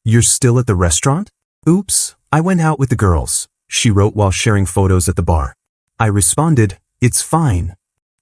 you're still at the restaurant? Oops, I went out with the girls, she wrote while sharing photos at the bar. I responded, it's fine.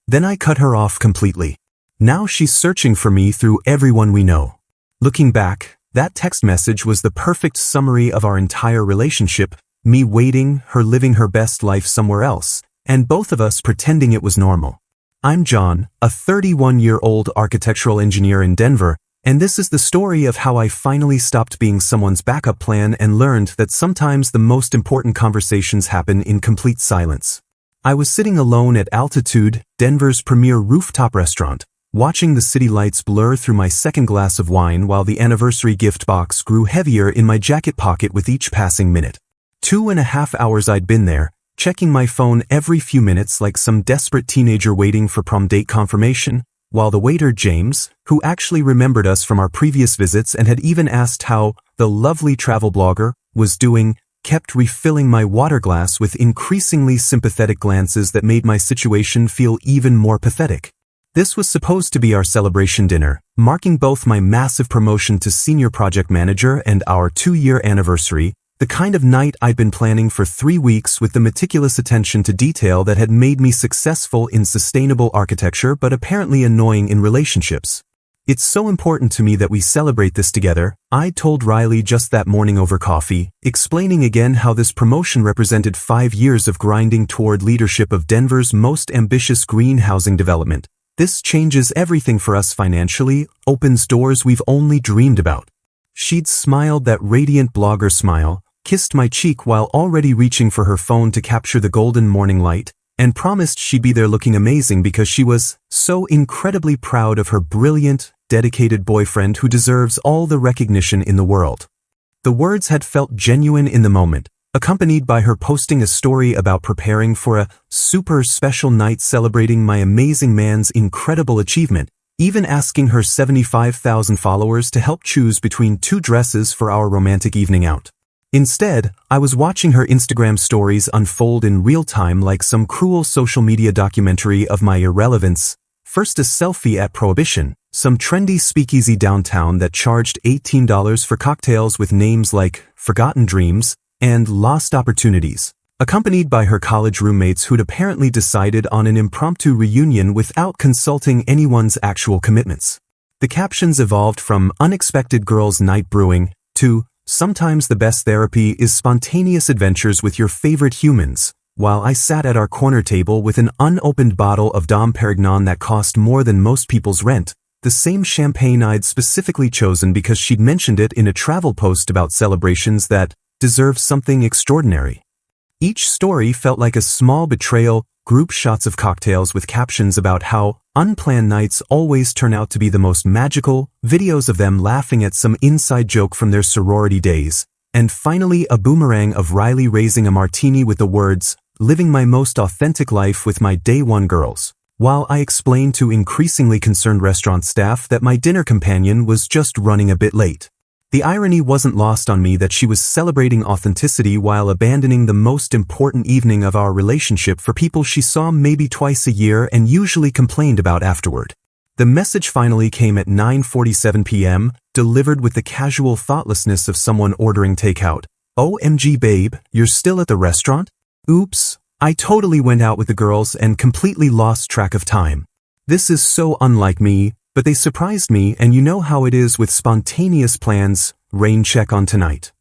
Then I cut her off completely. Now she's searching for me through everyone we know. Looking back, that text message was the perfect summary of our entire relationship, me waiting, her living her best life somewhere else, and both of us pretending it was normal. I'm John, a 31-year-old architectural engineer in Denver, and this is the story of how I finally stopped being someone's backup plan and learned that sometimes the most important conversations happen in complete silence. I was sitting alone at Altitude, Denver's premier rooftop restaurant, watching the city lights blur through my second glass of wine while the anniversary gift box grew heavier in my jacket pocket with each passing minute. 2.5 hours I'd been there, checking my phone every few minutes like some desperate teenager waiting for prom date confirmation, while the waiter James, who actually remembered us from our previous visits and had even asked how the lovely travel blogger was doing, kept refilling my water glass with increasingly sympathetic glances that made my situation feel even more pathetic. This was supposed to be our celebration dinner, marking both my massive promotion to senior project manager and our 2-year anniversary, the kind of night I'd been planning for 3 weeks with the meticulous attention to detail that had made me successful in sustainable architecture but apparently annoying in relationships. It's so important to me that we celebrate this together, I told Riley just that morning over coffee, explaining again how this promotion represented 5 years of grinding toward leadership of Denver's most ambitious green housing development. This changes everything for us financially, opens doors we've only dreamed about. She'd smiled that radiant blogger smile, kissed my cheek while already reaching for her phone to capture the golden morning light, and promised she'd be there looking amazing because she was so incredibly proud of her brilliant, dedicated boyfriend who deserves all the recognition in the world. The words had felt genuine in the moment, accompanied by her posting a story about preparing for a super special night celebrating my amazing man's incredible achievement, even asking her 75,000 followers to help choose between 2 dresses for our romantic evening out. Instead, I was watching her Instagram stories unfold in real time like some cruel social media documentary of my irrelevance. First a selfie at Prohibition, some trendy speakeasy downtown that charged $18 for cocktails with names like Forgotten Dreams and Lost Opportunities, accompanied by her college roommates who'd apparently decided on an impromptu reunion without consulting anyone's actual commitments. The captions evolved from unexpected girls' night brewing to sometimes the best therapy is spontaneous adventures with your favorite humans, while I sat at our corner table with an unopened bottle of Dom Perignon that cost more than most people's rent, the same champagne I'd specifically chosen because she'd mentioned it in a travel post about celebrations that deserve something extraordinary. Each story felt like a small betrayal, group shots of cocktails with captions about how unplanned nights always turn out to be the most magical, videos of them laughing at some inside joke from their sorority days, and finally a boomerang of Riley raising a martini with the words, living my most authentic life with my day one girls, while I explained to increasingly concerned restaurant staff that my dinner companion was just running a bit late. The irony wasn't lost on me that she was celebrating authenticity while abandoning the most important evening of our relationship for people she saw maybe twice a year and usually complained about afterward. The message finally came at 9:47 p.m., delivered with the casual thoughtlessness of someone ordering takeout. OMG babe, you're still at the restaurant? Oops, I totally went out with the girls and completely lost track of time. This is so unlike me, but they surprised me, and you know how it is with spontaneous plans. Rain check on tonight.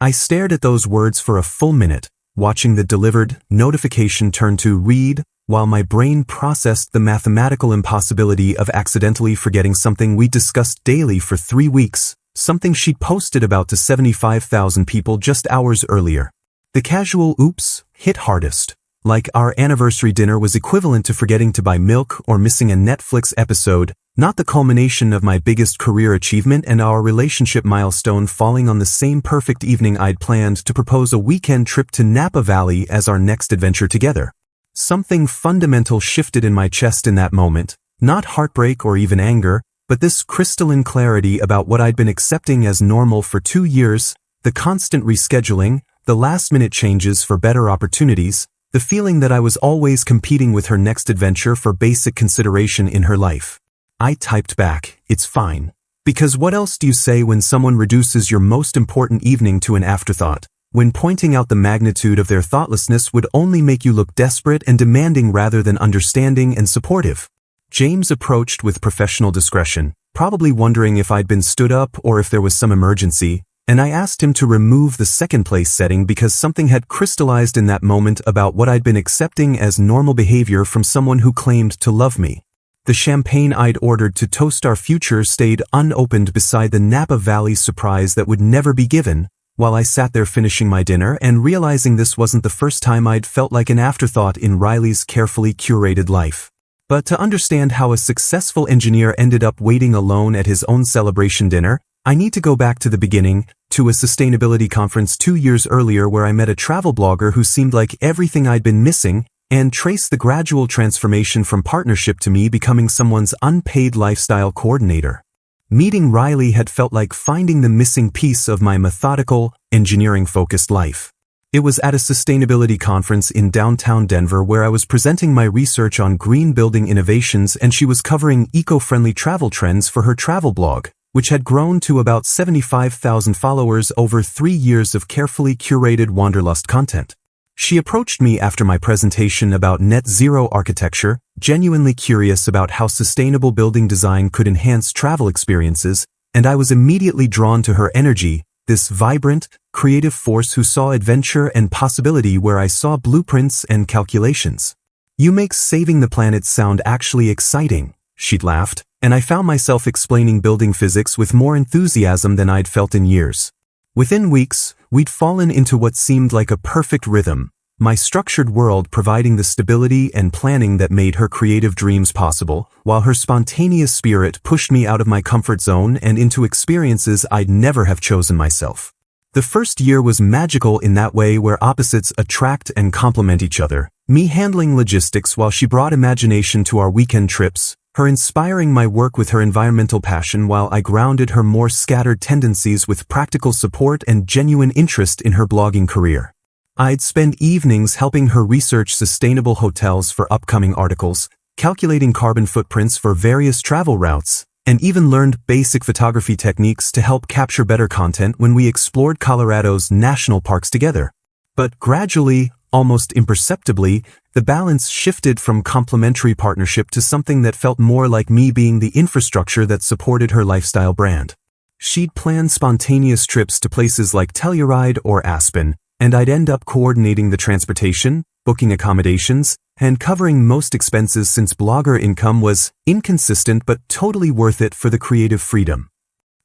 I stared at those words for a full minute, watching the delivered notification turn to read, while my brain processed the mathematical impossibility of accidentally forgetting something we discussed daily for 3 weeks, something she'd posted about to 75,000 people just hours earlier. The casual oops hit hardest. Like our anniversary dinner was equivalent to forgetting to buy milk or missing a Netflix episode, not the culmination of my biggest career achievement and our relationship milestone falling on the same perfect evening I'd planned to propose a weekend trip to Napa Valley as our next adventure together. Something fundamental shifted in my chest in that moment, not heartbreak or even anger, but this crystalline clarity about what I'd been accepting as normal for 2 years, the constant rescheduling, the last-minute changes for better opportunities, the feeling that I was always competing with her next adventure for basic consideration in her life. I typed back, it's fine. Because what else do you say when someone reduces your most important evening to an afterthought, when pointing out the magnitude of their thoughtlessness would only make you look desperate and demanding rather than understanding and supportive? James approached with professional discretion, probably wondering if I'd been stood up or if there was some emergency, and I asked him to remove the second place setting because something had crystallized in that moment about what I'd been accepting as normal behavior from someone who claimed to love me. The champagne I'd ordered to toast our future stayed unopened beside the Napa Valley surprise that would never be given, while I sat there finishing my dinner and realizing this wasn't the first time I'd felt like an afterthought in Riley's carefully curated life. But to understand how a successful engineer ended up waiting alone at his own celebration dinner, I need to go back to the beginning, to a sustainability conference 2 years earlier where I met a travel blogger who seemed like everything I'd been missing, and trace the gradual transformation from partnership to me becoming someone's unpaid lifestyle coordinator. Meeting Riley had felt like finding the missing piece of my methodical, engineering-focused life. It was at a sustainability conference in downtown Denver where I was presenting my research on green building innovations and she was covering eco-friendly travel trends for her travel blog, which had grown to about 75,000 followers over 3 years of carefully curated Wanderlust content. She approached me after my presentation about net zero architecture, genuinely curious about how sustainable building design could enhance travel experiences, and I was immediately drawn to her energy, this vibrant, creative force who saw adventure and possibility where I saw blueprints and calculations. "You make saving the planet sound actually exciting," she'd laughed, and I found myself explaining building physics with more enthusiasm than I'd felt in years. Within weeks, we'd fallen into what seemed like a perfect rhythm, my structured world providing the stability and planning that made her creative dreams possible, while her spontaneous spirit pushed me out of my comfort zone and into experiences I'd never have chosen myself. The first year was magical in that way where opposites attract and complement each other, me handling logistics while she brought imagination to our weekend trips, her inspiring my work with her environmental passion while I grounded her more scattered tendencies with practical support and genuine interest in her blogging career. I'd spend evenings helping her research sustainable hotels for upcoming articles, calculating carbon footprints for various travel routes, and even learned basic photography techniques to help capture better content when we explored Colorado's national parks together. But gradually, almost imperceptibly, the balance shifted from complementary partnership to something that felt more like me being the infrastructure that supported her lifestyle brand. She'd plan spontaneous trips to places like Telluride or Aspen, and I'd end up coordinating the transportation, booking accommodations, and covering most expenses since blogger income was inconsistent but totally worth it for the creative freedom.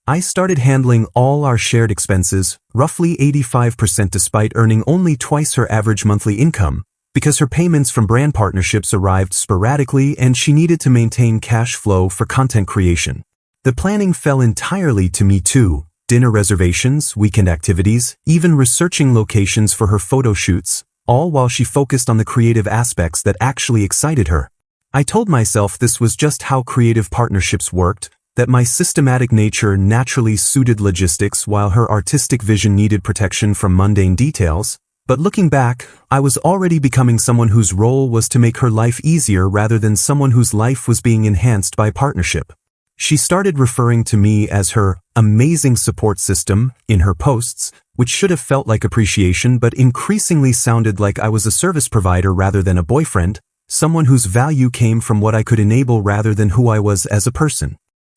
I started handling all our shared expenses, roughly 85% despite earning only twice her average monthly income, because her payments from brand partnerships arrived sporadically and she needed to maintain cash flow for content creation. The planning fell entirely to me too, dinner reservations, weekend activities, even researching locations for her photo shoots, all while she focused on the creative aspects that actually excited her. I told myself this was just how creative partnerships worked, that my systematic nature naturally suited logistics while her artistic vision needed protection from mundane details, but looking back, I was already becoming someone whose role was to make her life easier rather than someone whose life was being enhanced by partnership. She started referring to me as her amazing support system in her posts, which should have felt like appreciation but increasingly sounded like I was a service provider rather than a boyfriend, someone whose value came from what I could enable rather than who I was as a person.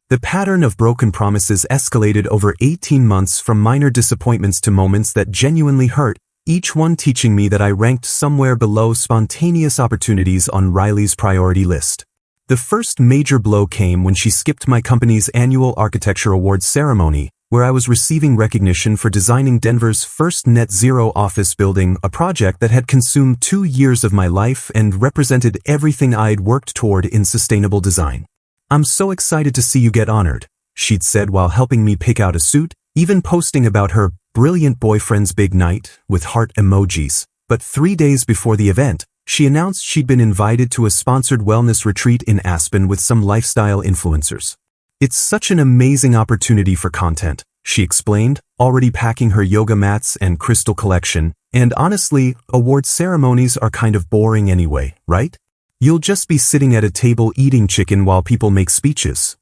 The pattern of broken promises escalated over 18 months from minor disappointments to moments that genuinely hurt, each one teaching me that I ranked somewhere below spontaneous opportunities on Riley's priority list. The first major blow came when she skipped my company's annual Architecture Awards ceremony, where I was receiving recognition for designing Denver's first net zero office building, a project that had consumed 2 years of my life and represented everything I'd worked toward in sustainable design. "I'm so excited to see you get honored," she'd said while helping me pick out a suit, even posting about her brilliant boyfriend's big night with heart emojis. But 3 days before the event, she announced she'd been invited to a sponsored wellness retreat in Aspen with some lifestyle influencers. "It's such an amazing opportunity for content," she explained, already packing her yoga mats and crystal collection, "and honestly, award ceremonies are kind of boring anyway, right? You'll just be sitting at a table eating chicken while people make speeches."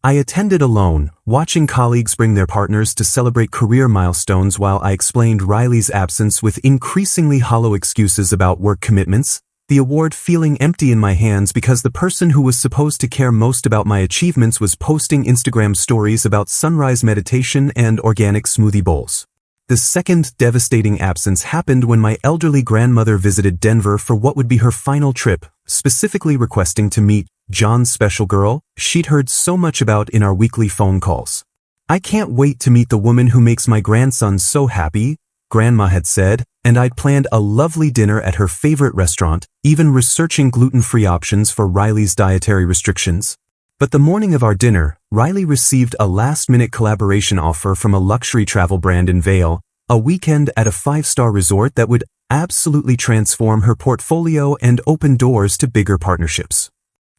I attended alone, watching colleagues bring their partners to celebrate career milestones while I explained Riley's absence with increasingly hollow excuses about work commitments, the award feeling empty in my hands because the person who was supposed to care most about my achievements was posting Instagram stories about sunrise meditation and organic smoothie bowls. The second devastating absence happened when my elderly grandmother visited Denver for what would be her final trip, specifically requesting to meet John's special girl she'd heard so much about in our weekly phone calls. "I can't wait to meet the woman who makes my grandson so happy," Grandma had said, and I'd planned a lovely dinner at her favorite restaurant, even researching gluten-free options for Riley's dietary restrictions. But the morning of our dinner, Riley received a last-minute collaboration offer from a luxury travel brand in Vail, a weekend at a 5-star resort that would absolutely transform her portfolio and open doors to bigger partnerships.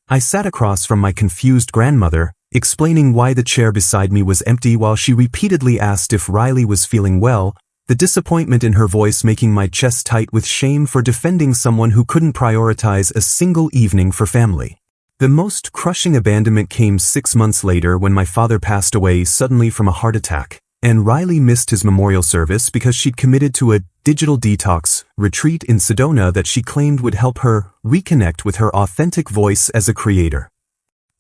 I sat across from my confused grandmother, explaining why the chair beside me was empty while she repeatedly asked if Riley was feeling well, the disappointment in her voice making my chest tight with shame for defending someone who couldn't prioritize a single evening for family. The most crushing abandonment came 6 months later when my father passed away suddenly from a heart attack, and Riley missed his memorial service because she'd committed to a digital detox retreat in Sedona that she claimed would help her reconnect with her authentic voice as a creator.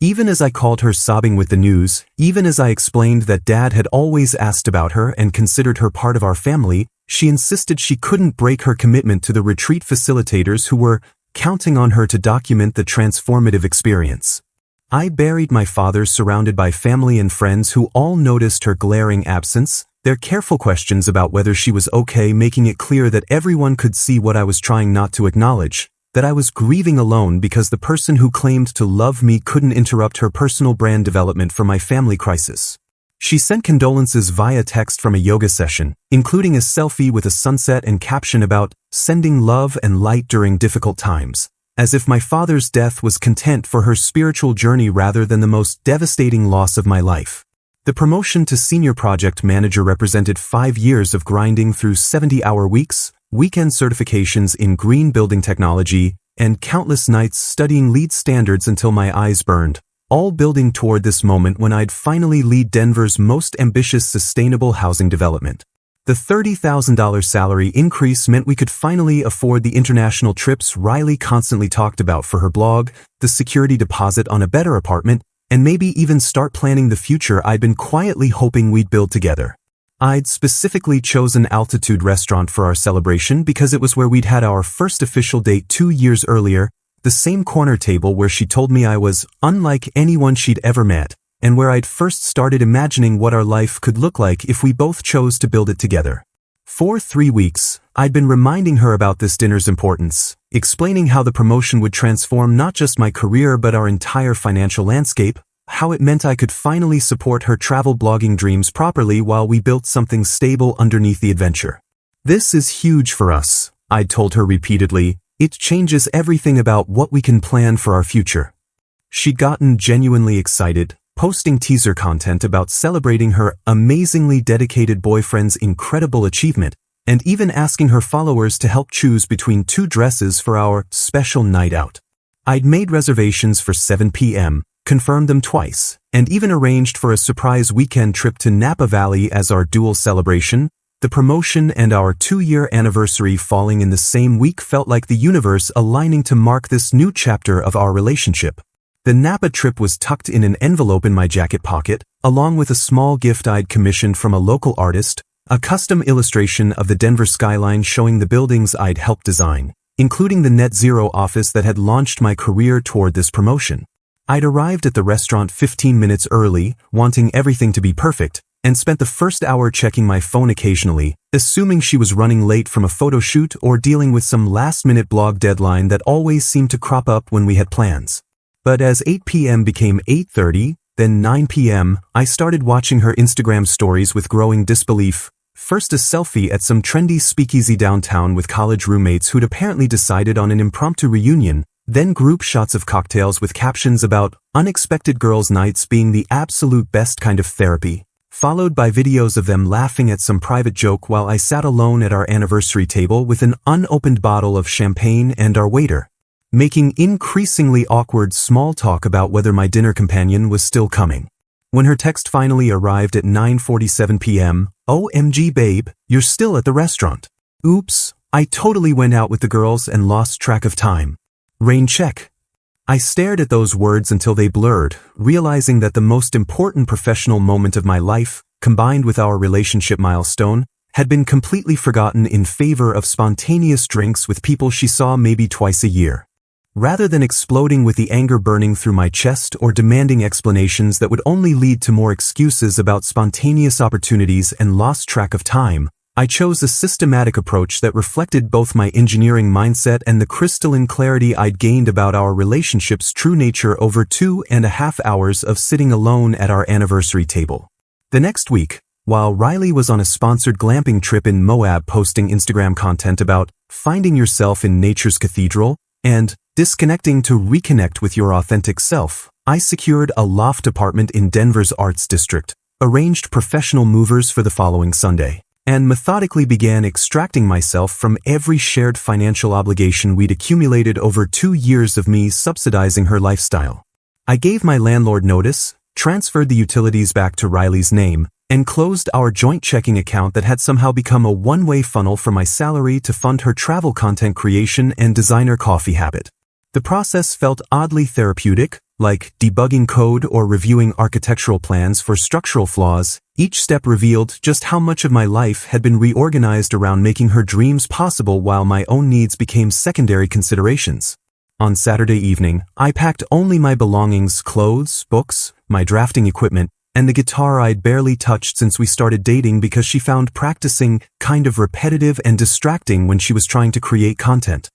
Even as I called her sobbing with the news, even as I explained that Dad had always asked about her and considered her part of our family, she insisted she couldn't break her commitment to the retreat facilitators who were counting on her to document the transformative experience. I buried my father surrounded by family and friends who all noticed her glaring absence, their careful questions about whether she was okay, making it clear that everyone could see what I was trying not to acknowledge, that I was grieving alone because the person who claimed to love me couldn't interrupt her personal brand development for my family crisis. She sent condolences via text from a yoga session, including a selfie with a sunset and caption about sending love and light during difficult times, as if my father's death was content for her spiritual journey rather than the most devastating loss of my life. The promotion to senior project manager represented 5 years of grinding through 70-hour weeks, weekend certifications in green building technology, and countless nights studying LEED standards until my eyes burned, all building toward this moment when I'd finally lead Denver's most ambitious sustainable housing development. The $30,000 salary increase meant we could finally afford the international trips Riley constantly talked about for her blog, the security deposit on a better apartment, and maybe even start planning the future I'd been quietly hoping we'd build together. I'd specifically chosen Altitude Restaurant for our celebration because it was where we'd had our first official date 2 years earlier, the same corner table where she told me I was unlike anyone she'd ever met, and where I'd first started imagining what our life could look like if we both chose to build it together. For 3 weeks, I'd been reminding her about this dinner's importance, explaining how the promotion would transform not just my career but our entire financial landscape, how it meant I could finally support her travel blogging dreams properly while we built something stable underneath the adventure. "This is huge for us," I'd told her repeatedly. "It changes everything about what we can plan for our future." She'd gotten genuinely excited, posting teaser content about celebrating her amazingly dedicated boyfriend's incredible achievement, and even asking her followers to help choose between 2 dresses for our special night out. I'd made reservations for 7 p.m., confirmed them twice, and even arranged for a surprise weekend trip to Napa Valley as our dual celebration. The promotion and our 2-year anniversary falling in the same week felt like the universe aligning to mark this new chapter of our relationship. The Napa trip was tucked in an envelope in my jacket pocket, along with a small gift I'd commissioned from a local artist, a custom illustration of the Denver skyline showing the buildings I'd helped design, including the net zero office that had launched my career toward this promotion. I'd arrived at the restaurant 15 minutes early, wanting everything to be perfect, and spent the first hour checking my phone occasionally, assuming she was running late from a photo shoot or dealing with some last-minute blog deadline that always seemed to crop up when we had plans. But as 8 p.m. became 8:30, then 9 p.m., I started watching her Instagram stories with growing disbelief. First a selfie at some trendy speakeasy downtown with college roommates who'd apparently decided on an impromptu reunion, then group shots of cocktails with captions about unexpected girls' nights being the absolute best kind of therapy, followed by videos of them laughing at some private joke while I sat alone at our anniversary table with an unopened bottle of champagne and our waiter, making increasingly awkward small talk about whether my dinner companion was still coming. When her text finally arrived at 9:47 p.m., "OMG babe, you're still at the restaurant." Oops, I totally went out with the girls and lost track of time. Rain check. I stared at those words until they blurred, realizing that the most important professional moment of my life, combined with our relationship milestone, had been completely forgotten in favor of spontaneous drinks with people she saw maybe twice a year. Rather than exploding with the anger burning through my chest or demanding explanations that would only lead to more excuses about spontaneous opportunities and lost track of time, I chose a systematic approach that reflected both my engineering mindset and the crystalline clarity I'd gained about our relationship's true nature over 2.5 hours of sitting alone at our anniversary table. The next week, while Riley was on a sponsored glamping trip in Moab posting Instagram content about finding yourself in nature's cathedral and disconnecting to reconnect with your authentic self, I secured a loft apartment in Denver's Arts District, arranged professional movers for the following Sunday, and methodically began extracting myself from every shared financial obligation we'd accumulated over 2 years of me subsidizing her lifestyle. I gave my landlord notice, transferred the utilities back to Riley's name, and closed our joint checking account that had somehow become a one-way funnel for my salary to fund her travel content creation and designer coffee habit. The process felt oddly therapeutic, like debugging code or reviewing architectural plans for structural flaws. Each step revealed just how much of my life had been reorganized around making her dreams possible while my own needs became secondary considerations. On Saturday evening, I packed only my belongings, clothes, books, my drafting equipment, and the guitar I'd barely touched since we started dating because she found practicing kind of repetitive and distracting when she was trying to create content.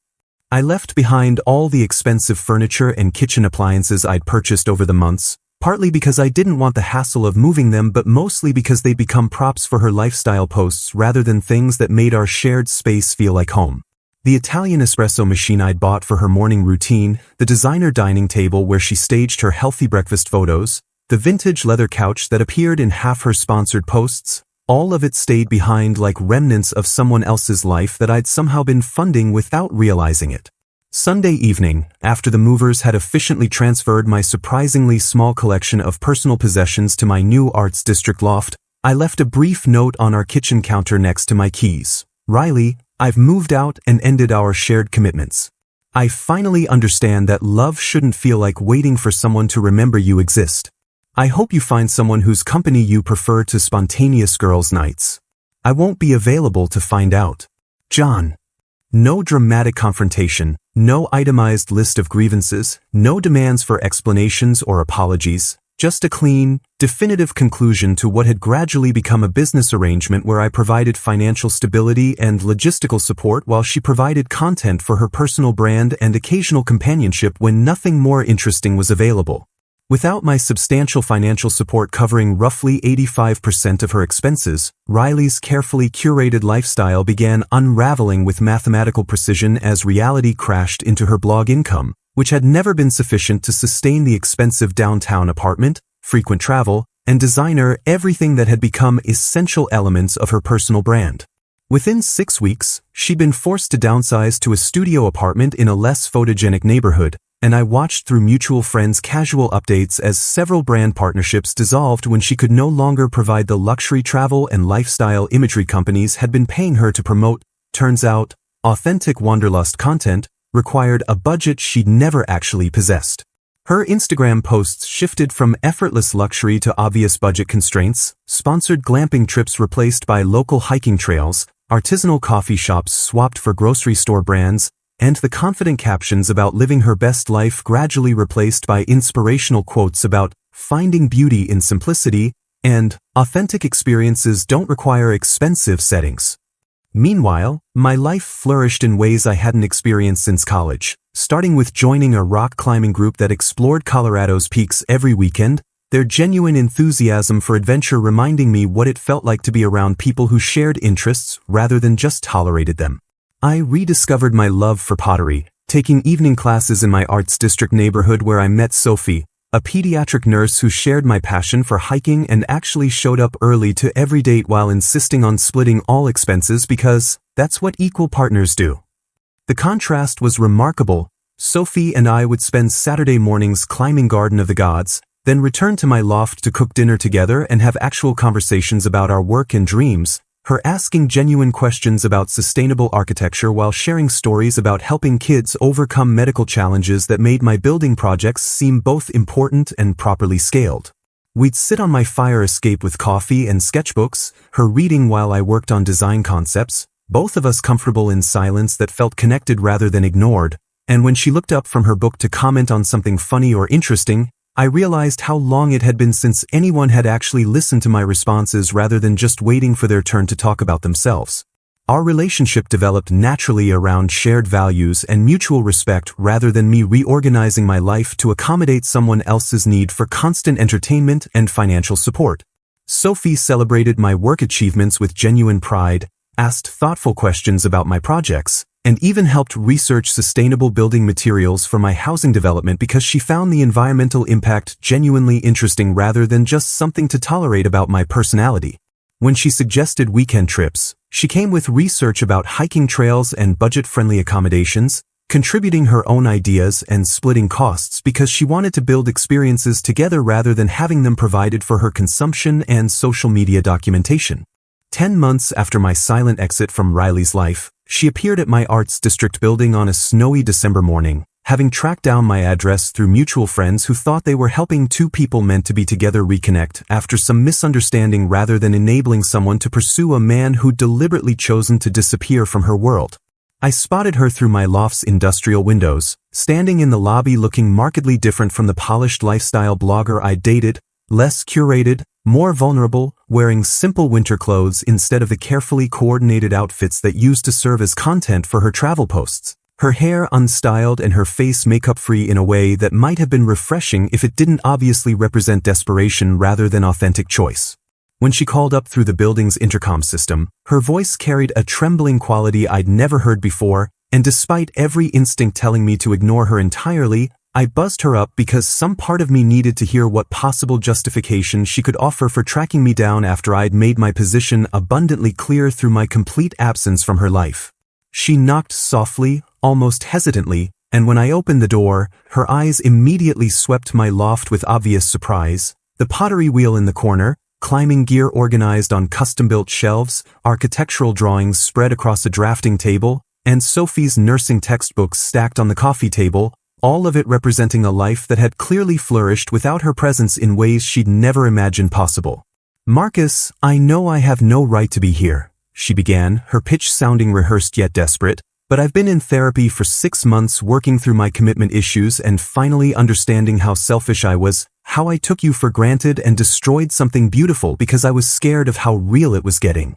I left behind all the expensive furniture and kitchen appliances I'd purchased over the months, partly because I didn't want the hassle of moving them, but mostly because they'd become props for her lifestyle posts rather than things that made our shared space feel like home. The Italian espresso machine I'd bought for her morning routine, the designer dining table where she staged her healthy breakfast photos, the vintage leather couch that appeared in half her sponsored posts, all of it stayed behind like remnants of someone else's life that I'd somehow been funding without realizing it. Sunday evening, after the movers had efficiently transferred my surprisingly small collection of personal possessions to my new Arts District loft, I left a brief note on our kitchen counter next to my keys. "Riley, I've moved out and ended our shared commitments. I finally understand that love shouldn't feel like waiting for someone to remember you exist. I hope you find someone whose company you prefer to spontaneous girls' nights. I won't be available to find out. John." No dramatic confrontation, no itemized list of grievances, no demands for explanations or apologies, just a clean, definitive conclusion to what had gradually become a business arrangement where I provided financial stability and logistical support while she provided content for her personal brand and occasional companionship when nothing more interesting was available. Without my substantial financial support covering roughly 85% of her expenses, Riley's carefully curated lifestyle began unraveling with mathematical precision as reality crashed into her blog income, which had never been sufficient to sustain the expensive downtown apartment, frequent travel, and designer, everything that had become essential elements of her personal brand. Within 6 weeks, she'd been forced to downsize to a studio apartment in a less photogenic neighborhood, and I watched through mutual friends' casual updates as several brand partnerships dissolved when she could no longer provide the luxury travel and lifestyle imagery companies had been paying her to promote. Turns out, authentic wanderlust content required a budget she'd never actually possessed. Her Instagram posts shifted from effortless luxury to obvious budget constraints, sponsored glamping trips replaced by local hiking trails, artisanal coffee shops swapped for grocery store brands, and the confident captions about living her best life gradually replaced by inspirational quotes about finding beauty in simplicity and authentic experiences don't require expensive settings. Meanwhile, my life flourished in ways I hadn't experienced since college, starting with joining a rock climbing group that explored Colorado's peaks every weekend, their genuine enthusiasm for adventure reminding me what it felt like to be around people who shared interests rather than just tolerated them. I rediscovered my love for pottery, taking evening classes in my Arts District neighborhood where I met Sophie, a pediatric nurse who shared my passion for hiking and actually showed up early to every date while insisting on splitting all expenses because that's what equal partners do. The contrast was remarkable. Sophie and I would spend Saturday mornings climbing Garden of the Gods, then returned to my loft to cook dinner together and have actual conversations about our work and dreams, her asking genuine questions about sustainable architecture while sharing stories about helping kids overcome medical challenges that made my building projects seem both important and properly scaled. We'd sit on my fire escape with coffee and sketchbooks, her reading while I worked on design concepts, both of us comfortable in silence that felt connected rather than ignored, and when she looked up from her book to comment on something funny or interesting, I realized how long it had been since anyone had actually listened to my responses rather than just waiting for their turn to talk about themselves. Our relationship developed naturally around shared values and mutual respect rather than me reorganizing my life to accommodate someone else's need for constant entertainment and financial support. Sophie celebrated my work achievements with genuine pride, asked thoughtful questions about my projects, and even helped research sustainable building materials for my housing development because she found the environmental impact genuinely interesting rather than just something to tolerate about my personality. When she suggested weekend trips, she came with research about hiking trails and budget-friendly accommodations, contributing her own ideas and splitting costs because she wanted to build experiences together rather than having them provided for her consumption and social media documentation. 10 months after my silent exit from Riley's life, she appeared at my Arts District building on a snowy December morning, having tracked down my address through mutual friends who thought they were helping two people meant to be together reconnect after some misunderstanding rather than enabling someone to pursue a man who'd deliberately chosen to disappear from her world. I spotted her through my loft's industrial windows, standing in the lobby looking markedly different from the polished lifestyle blogger I dated, less curated, more vulnerable, wearing simple winter clothes instead of the carefully coordinated outfits that used to serve as content for her travel posts. Her hair unstyled and her face makeup-free in a way that might have been refreshing if it didn't obviously represent desperation rather than authentic choice. When she called up through the building's intercom system, her voice carried a trembling quality I'd never heard before, and despite every instinct telling me to ignore her entirely, I buzzed her up because some part of me needed to hear what possible justification she could offer for tracking me down after I'd made my position abundantly clear through my complete absence from her life. She knocked softly, almost hesitantly, and when I opened the door, her eyes immediately swept my loft with obvious surprise. The pottery wheel in the corner, climbing gear organized on custom-built shelves, architectural drawings spread across a drafting table, and Sophie's nursing textbooks stacked on the coffee table, all of it representing a life that had clearly flourished without her presence in ways she'd never imagined possible. "Marcus, I know I have no right to be here," she began, her pitch sounding rehearsed yet desperate, "but I've been in therapy for 6 months working through my commitment issues and finally understanding how selfish I was, how I took you for granted and destroyed something beautiful because I was scared of how real it was getting."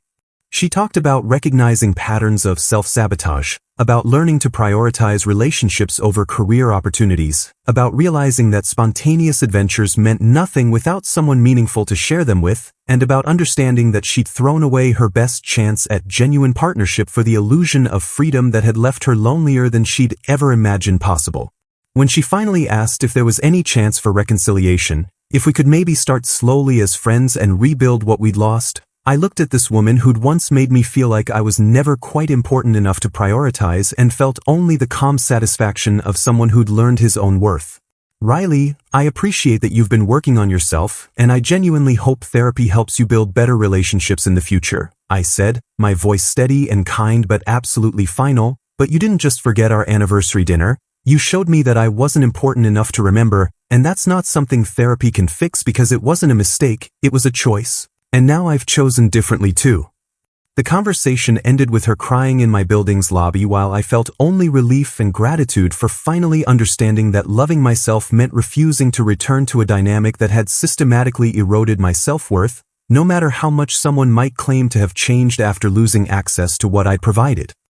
She talked about recognizing patterns of self-sabotage, about learning to prioritize relationships over career opportunities, about realizing that spontaneous adventures meant nothing without someone meaningful to share them with, and about understanding that she'd thrown away her best chance at genuine partnership for the illusion of freedom that had left her lonelier than she'd ever imagined possible. When she finally asked if there was any chance for reconciliation, if we could maybe start slowly as friends and rebuild what we'd lost, I looked at this woman who'd once made me feel like I was never quite important enough to prioritize and felt only the calm satisfaction of someone who'd learned his own worth. "Riley, I appreciate that you've been working on yourself, and I genuinely hope therapy helps you build better relationships in the future," I said, my voice steady and kind but absolutely final. "But you didn't just forget our anniversary dinner. You showed me that I wasn't important enough to remember, and that's not something therapy can fix because it wasn't a mistake, it was a choice. And now I've chosen differently too." The conversation ended with her crying in my building's lobby while I felt only relief and gratitude for finally understanding that loving myself meant refusing to return to a dynamic that had systematically eroded my self-worth, no matter how much someone might claim to have changed after losing access to what I'd provided.